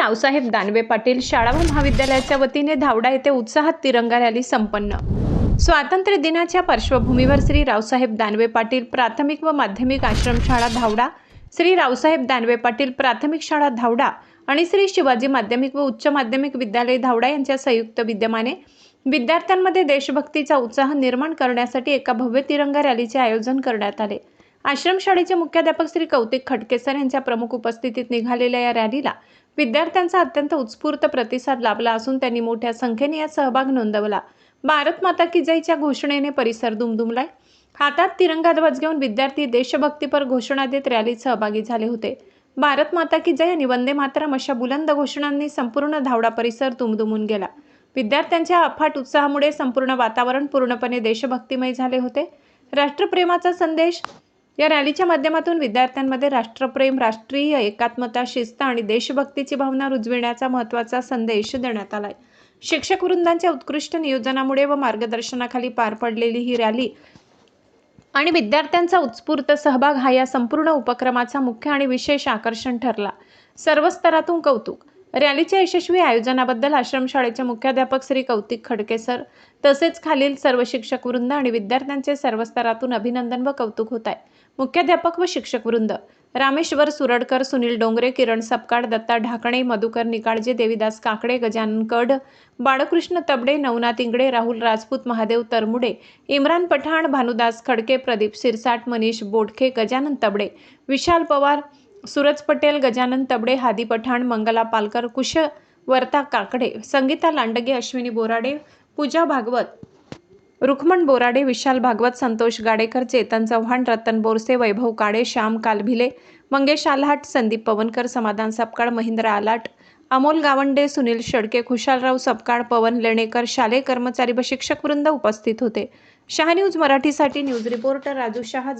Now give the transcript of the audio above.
रावसाहेब दानवे पाटील शाळा व महाविद्यालयाच्या वतीने धावडा येथे उत्साहात तिरंगा रॅली संपन्न। स्वातंत्र्य दिनाच्या पार्श्वभूमीवर श्री रावसाहेब दानवे पाटील प्राथमिक व माध्यमिक आश्रमशाळा धावडा, श्री रावसाहेब दानवे पाटील प्राथमिक शाळा धावडा आणि श्री शिवाजी माध्यमिक व उच्च माध्यमिक विद्यालय धावडा यांच्या संयुक्त विद्यमाने विद्यार्थ्यांमध्ये देशभक्तीचा उत्साह निर्माण करण्यासाठी एका भव्य तिरंगा रॅलीचे आयोजन करण्यात आले। आश्रमशाळेचे मुख्याध्यापक श्री कौतिक खडकेसर यांच्या प्रमुख उपस्थितीत निघालेल्या या रॅलीला विद्यार्थ्यांचा अत्यंत उत्स्फूर्त प्रतिसाद लाभला असून त्यांनी मोठ्या संख्येने यात सहभाग नोंदवला। भारत माता की जयच्या घोषणेने परिसर दुमदुमलाय। हातात तिरंगा ध्वज घेऊन विद्यार्थी देशभक्तीपर घोषणा देत रॅलीत सहभागी झाले होते। भारत माता की जय आणि वंदे मातरम अशा बुलंद घोषणांनी संपूर्ण धावडा परिसर दुमदुमून गेला। विद्यार्थ्यांच्या अफाट उत्साहामुळे संपूर्ण वातावरण पूर्णपणे देशभक्तिमय झाले होते। राष्ट्रप्रेमाचा संदेश या रॅलीच्या माध्यमातून विद्यार्थ्यांमध्ये राष्ट्रप्रेम, राष्ट्रीय एकात्मता, शिस्त आणि देशभक्तीची भावना रुजविण्याचा महत्त्वाचा संदेश देण्यात आलाय। शिक्षक वृंदांच्या उत्कृष्ट नियोजनामुळे व मार्गदर्शनाखाली पार पडलेली ही रॅली आणि विद्यार्थ्यांचा उत्स्फूर्त सहभाग हा या संपूर्ण उपक्रमाचा मुख्य आणि विशेष आकर्षण ठरला। सर्व स्तरातून कौतुक। रॅलीच्या यशस्वी आयोजनाबद्दल आश्रमशाळेचे मुख्याध्यापक श्री कौतिक खडकेसर तसेच खालील सर्व शिक्षक वृंद आणि विद्यार्थ्यांचे सर्व स्तरातून अभिनंदन व कौतुक होत आहे। मुख्याध्यापक व शिक्षक वृंद: रामेश्वर सुरडकर, सुनील डोंगरे, किरण सपकाळ, दत्ता ढाकणे, मधुकर निकाळजे, देवीदास काकडे, गजानन कड, बाळकृष्ण तबडे, नवनाथ इंगडे, राहुल राजपूत, महादेव तरमुडे, इम्रान पठाण, भानुदास खडके, प्रदीप सिरसाट, मनीष बोडखे, गजानन तबडे, विशाल पवार, सूरज पटेल, गजानन तबडे, हादी पठाण, मंगला पालकर, कुशवर्ता काकडे, संगीता लांडगे, अश्विनी बोराडे, पूजा भागवत, रुखमण बोराडे, विशाल भागवत, संतोष गाडेकर, चेतन चव्हाण, रतन बोरसे, वैभव काळे, श्याम कालभिले, मंगेश आल्हाट, संदीप पवनकर, समाधान सपकाळ, महेंद्र आलाट, अमोल गावंडे, सुनील शेडके, खुशालराव सपकाळ, पवन लेणेकर, शालेय कर्मचारी व शिक्षक वृंद उपस्थित होते। शहा न्यूज मराठीसाठी न्यूज रिपोर्टर राजू शहा।